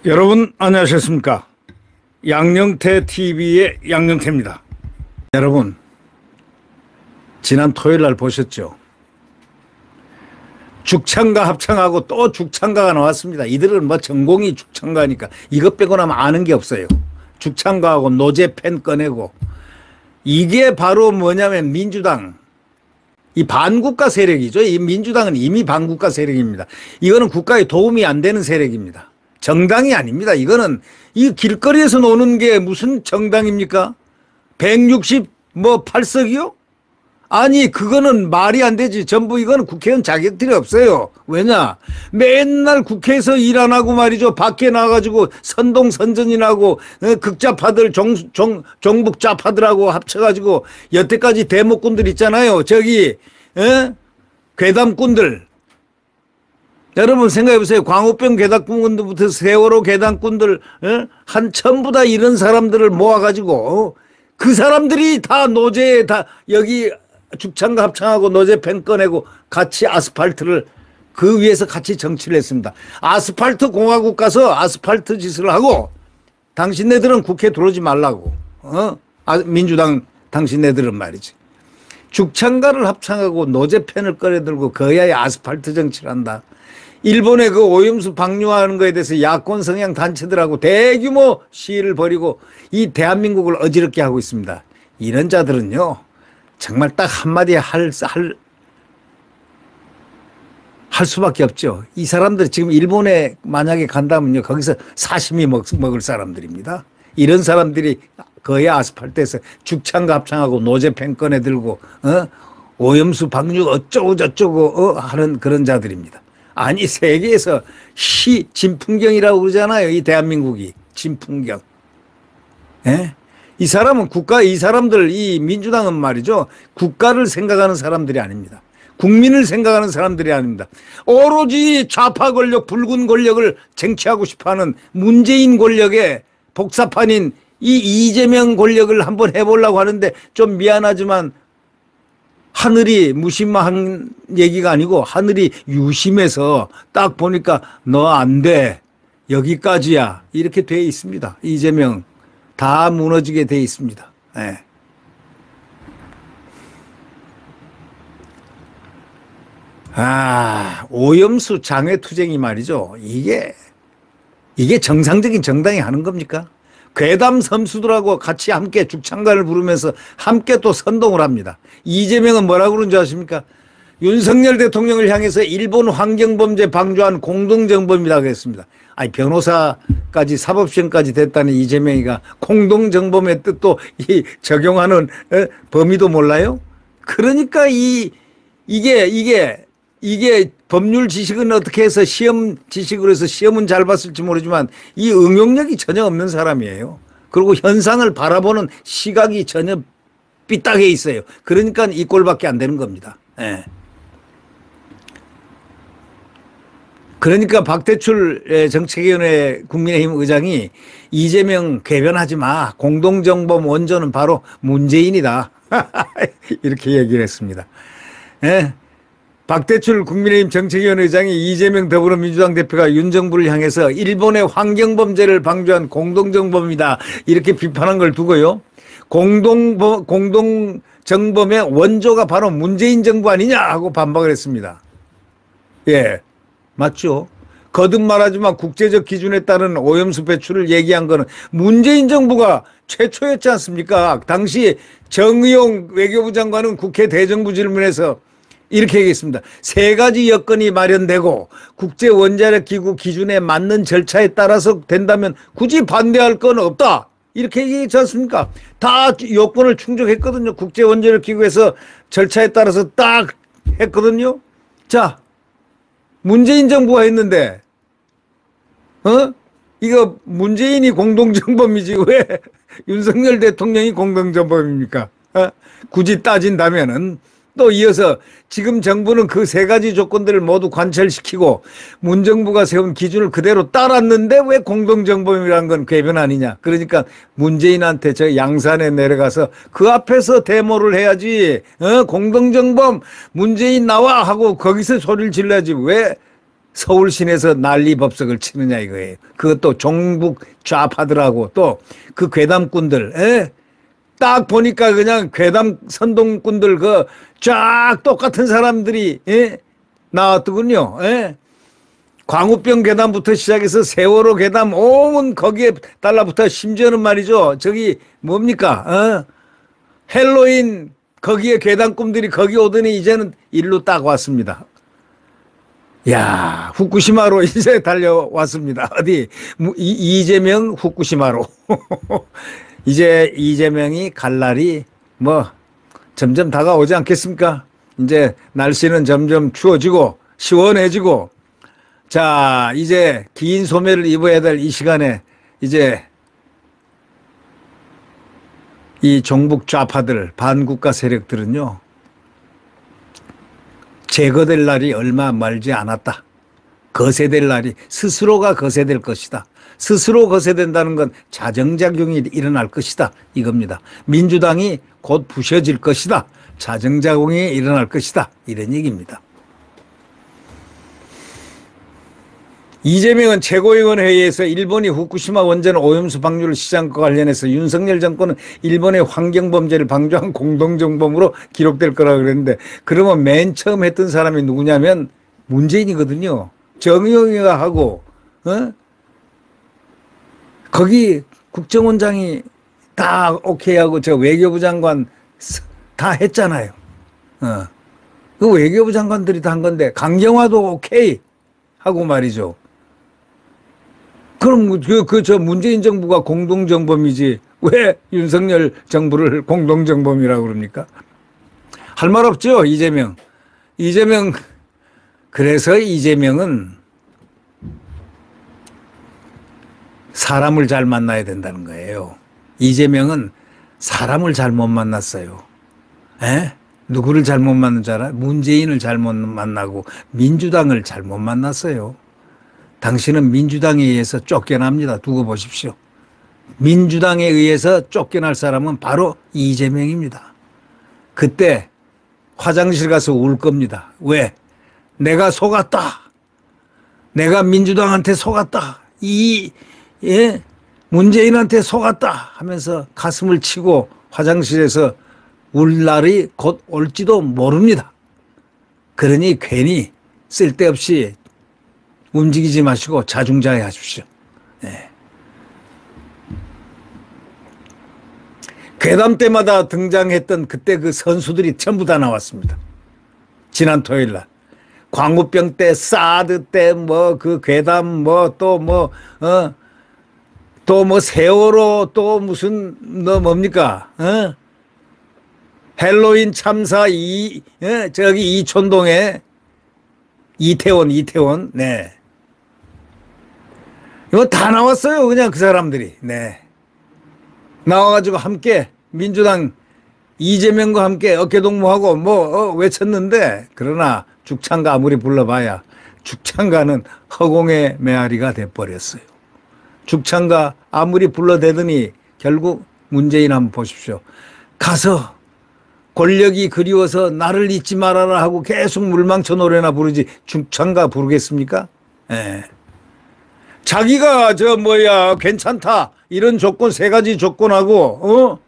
여러분 안녕하셨습니까? 양영태 TV의 양영태입니다. 여러분 지난 토요일 날 보셨죠? 죽창가 합창하고 또 죽창가가 나왔습니다. 이들은 뭐 전공이 죽창가니까 이것 빼고는 아는 게 없어요. 죽창가하고 노제팬 꺼내고 이게 바로 뭐냐면 민주당 이 반국가 세력이죠. 이 민주당은 이미 반국가 세력입니다. 이거는 국가에 도움이 안 되는 세력입니다. 정당이 아닙니다. 이거는 이 길거리에서 노는 게 무슨 정당입니까? 168석이요? 아니 그거는 말이 안 되지. 전부 이거는 국회의원 자격들이 없어요. 왜냐? 맨날 국회에서 일 안 하고 말이죠. 밖에 나가가지고 선동선전이라고 극좌파들 종북좌파들하고 합쳐가지고 여태까지 대목꾼들 있잖아요. 저기 괴담꾼들. 여러분 생각해보세요. 광우병 괴담꾼들부터 세월호 괴담꾼들 한 전부 다 이런 사람들을 모아가지고 그 사람들이 다 노제 다 여기 죽창가 합창하고 노제팬 꺼내고 같이 아스팔트를 그 위에서 같이 정치를 했습니다. 아스팔트 공화국 가서 아스팔트 짓을 하고 당신네들은 국회 들어오지 말라고. 민주당 당신네들은 말이지. 죽창가를 합창하고 노제팬을 꺼내들고 거야의 아스팔트 정치를 한다. 일본의 그 오염수 방류하는 거에 대해서 야권 성향 단체들하고 대규모 시위를 벌이고 이 대한민국을 어지럽게 하고 있습니다. 이런 자들은요, 정말 딱 한마디에 할 수밖에 없죠. 이 사람들 지금 일본에 만약에 간다면요, 거기서 사시미 먹을 사람들입니다. 이런 사람들이 거의 아스팔트에서 죽창가 합창하고 노제팬 꺼내 들고, 오염수 방류 어쩌고 저쩌고, 하는 그런 자들입니다. 아니, 세계에서 진풍경이라고 그러잖아요. 이 대한민국이. 진풍경. 예? 이 사람은 이 사람들, 이 민주당은 말이죠. 국가를 생각하는 사람들이 아닙니다. 국민을 생각하는 사람들이 아닙니다. 오로지 좌파 권력, 붉은 권력을 쟁취하고 싶어 하는 문재인 권력의 복사판인 이 이재명 권력을 한번 해보려고 하는데 좀 미안하지만 하늘이 무심한 얘기가 아니고 하늘이 유심해서 딱 보니까 너 안 돼. 여기까지야. 이렇게 돼 있습니다. 이재명 다 무너지게 돼 있습니다. 네. 오염수 장외투쟁이 말이죠. 이게 정상적인 정당이 하는 겁니까? 괴담 섬수들하고 같이 함께 죽창가를 부르면서 함께 또 선동을 합니다. 이재명은 뭐라고 그러는 줄 아십니까? 윤석열 대통령을 향해서 일본 환경범죄 방조한 공동정범이라고 했습니다. 아니, 변호사까지 사법시험까지 됐다는 이재명이가 공동정범의 뜻도 적용하는 범위도 몰라요? 그러니까 이게 법률 지식은 어떻게 해서 시험 지식으로 해서 시험은 잘 봤을지 모르지만 이 응용력이 전혀 없는 사람이에요. 그리고 현상을 바라보는 시각이 전혀 삐딱해 있어요. 그러니까 이 꼴밖에 안 되는 겁니다. 예. 그러니까 박대출 정책위원회 국민의힘 의장이 이재명 궤변하지 마. 공동정범 원조는 바로 문재인이다. 이렇게 얘기를 했습니다. 예. 박대출 국민의힘 정책위원회 의장이 이재명 더불어민주당 대표가 윤 정부를 향해서 일본의 환경범죄를 방조한 공동정범이다. 이렇게 비판한 걸 두고요. 공동정범의 원조가 바로 문재인 정부 아니냐 하고 반박을 했습니다. 예, 맞죠. 거듭 말하지만 국제적 기준에 따른 오염수 배출을 얘기한 거는 문재인 정부가 최초였지 않습니까? 당시 정의용 외교부 장관은 국회 대정부 질문에서 이렇게 얘기했습니다. 세 가지 여건이 마련되고 국제원자력기구 기준에 맞는 절차에 따라서 된다면 굳이 반대할 건 없다. 이렇게 얘기했지 않습니까? 다 요건을 충족했거든요. 국제원자력기구에서 절차에 따라서 딱 했거든요. 자, 문재인 정부가 했는데 이거 문재인이 공동정범이지 왜 윤석열 대통령이 공동정범입니까? 굳이 따진다면은 또 이어서 지금 정부는 그 세 가지 조건들을 모두 관철시키고 문정부가 세운 기준을 그대로 따랐는데 왜 공동정범이라는 건 궤변 아니냐. 그러니까 문재인한테 저 양산에 내려가서 그 앞에서 데모를 해야지. 공동정범 문재인 나와 하고 거기서 소리를 질러야지. 왜 서울 시내에서 난리 법석을 치느냐 이거예요. 그것도 종북 좌파들하고 또 그 괴담꾼들, 에? 딱 보니까 그냥 괴담 선동꾼들 그 쫙 똑같은 사람들이 나왔더군요. 에? 광우병 괴담부터 시작해서 세월호 괴담 온 거기에 달라붙어 심지어는 말이죠. 저기 뭡니까? 헬로윈 거기에 괴담꾼들이 거기 오더니 이제는 일로 딱 왔습니다. 야, 후쿠시마로 이제 달려왔습니다. 어디 이재명 후쿠시마로. 이제 이재명이 갈 날이 뭐 점점 다가오지 않겠습니까? 이제 날씨는 점점 추워지고 시원해지고 자, 이제 긴 소매를 입어야 될 이 시간에 이제 이 종북 좌파들 반국가 세력들은요. 제거될 날이 얼마 멀지 않았다. 거세될 날이 스스로가 거세될 것이다. 스스로 거세된다는 건 자정작용이 일어날 것이다. 이겁니다. 민주당이 곧 부셔질 것이다. 자정작용이 일어날 것이다. 이런 얘기입니다. 이재명은 최고위원 회의에서 일본이 후쿠시마 원전 오염수 방류를 시작과 관련해서 윤석열 정권은 일본의 환경범죄를 방조한 공동정범으로 기록될 거라고 그랬는데 그러면 맨 처음 했던 사람이 누구냐면 문재인이거든요. 정의용이가 하고 거기 국정원장이 다 오케이하고 저 외교부 장관 다 했잖아요. 그 외교부 장관들이 다 한 건데 강경화도 오케이 하고 말이죠. 그럼 저 문재인 정부가 공동정범이지 왜 윤석열 정부를 공동정범이라고 그럽니까? 할 말 없죠, 이재명. 그래서 이재명은 사람을 잘 만나야 된다는 거예요. 이재명은 사람을 잘못 만났어요. 에? 누구를 잘못 만난 줄 알아? 문재인을 잘못 만나고 민주당을 잘못 만났어요. 당신은 민주당에 의해서 쫓겨납니다. 두고 보십시오. 민주당에 의해서 쫓겨날 사람은 바로 이재명입니다. 그때 화장실 가서 울 겁니다. 왜? 내가 속았다. 내가 민주당한테 속았다. 문재인한테 속았다 하면서 가슴을 치고 화장실에서 울 날이 곧 올지도 모릅니다. 그러니 괜히 쓸데없이 움직이지 마시고 자중자애하십시오. 네. 괴담 때마다 등장했던 그때 그 선수들이 전부 다 나왔습니다. 지난 토요일 날. 광우병 때, 사드 때, 뭐, 그 괴담, 뭐, 또 뭐, 또 뭐, 세월호, 또 무슨, 뭡니까? 헬로윈 참사, 저기 이촌동에 이태원, 네. 이거 다 나왔어요. 그냥 그 사람들이. 네. 나와가지고 함께 민주당 이재명과 함께 어깨동무하고 외쳤는데 그러나 죽창가 아무리 불러봐야 죽창가는 허공의 메아리가 돼버렸어요. 죽창가 아무리 불러대더니 결국 문재인 한번 보십시오. 가서 권력이 그리워서 나를 잊지 말아라 하고 계속 물망쳐 노래나 부르지 죽창가 부르겠습니까? 예. 자기가 괜찮다 이런 조건 3가지 조건하고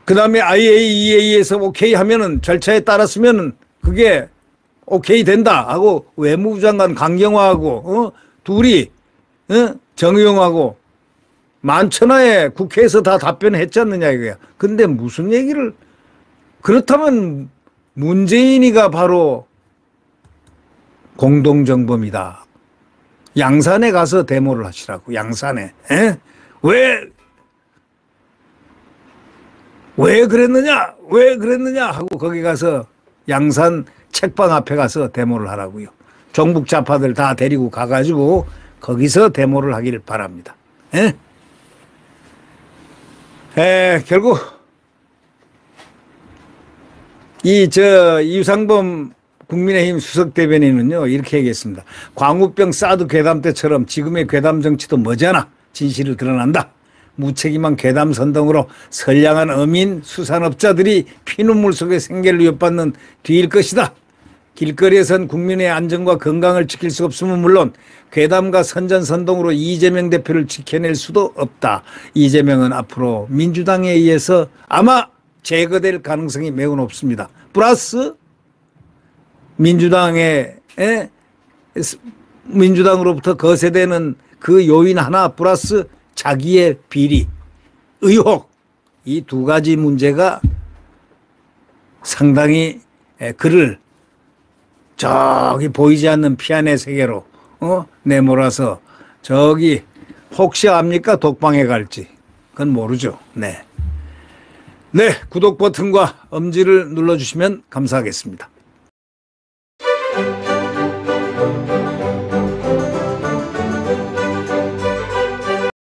그 다음에 IAEA에서 오케이 하면은 절차에 따랐으면은 그게 오케이 된다 하고 외무부 장관 강경화하고 둘이 정의용하고 만천하에 국회에서 다 답변했지 않느냐 이거야. 근데 무슨 얘기를 그렇다면 문재인이가 바로 공동정범이다. 양산에 가서 데모를 하시라고. 양산에. 왜 그랬느냐 하고 거기 가서 양산 책방 앞에 가서 데모를 하라고요. 종북 좌파들 다 데리고 가가지고 거기서 데모를 하기를 바랍니다. 결국 이유상범 국민의힘 수석대변인은요 이렇게 얘기했습니다. 광우병 사드 괴담 때처럼 지금의 괴담 정치도 머지않아 진실을 드러난다. 무책임한 괴담 선동으로 선량한 어민 수산업자들이 피눈물 속에 생계를 위협받는 뒤일 것이다. 길거리에선 국민의 안전과 건강을 지킬 수 없으면 물론 괴담과 선전선동으로 이재명 대표를 지켜낼 수도 없다. 이재명은 앞으로 민주당에 의해서 아마 제거될 가능성이 매우 높습니다. 플러스 민주당으로부터 거세되는 그 요인 하나 플러스 자기의 비리, 의혹, 이 두 가지 문제가 상당히 그를 저기 보이지 않는 피안의 세계로 내몰아서 저기 혹시 압니까? 독방에 갈지. 그건 모르죠. 네. 네, 구독 버튼과 엄지를 눌러주시면 감사하겠습니다.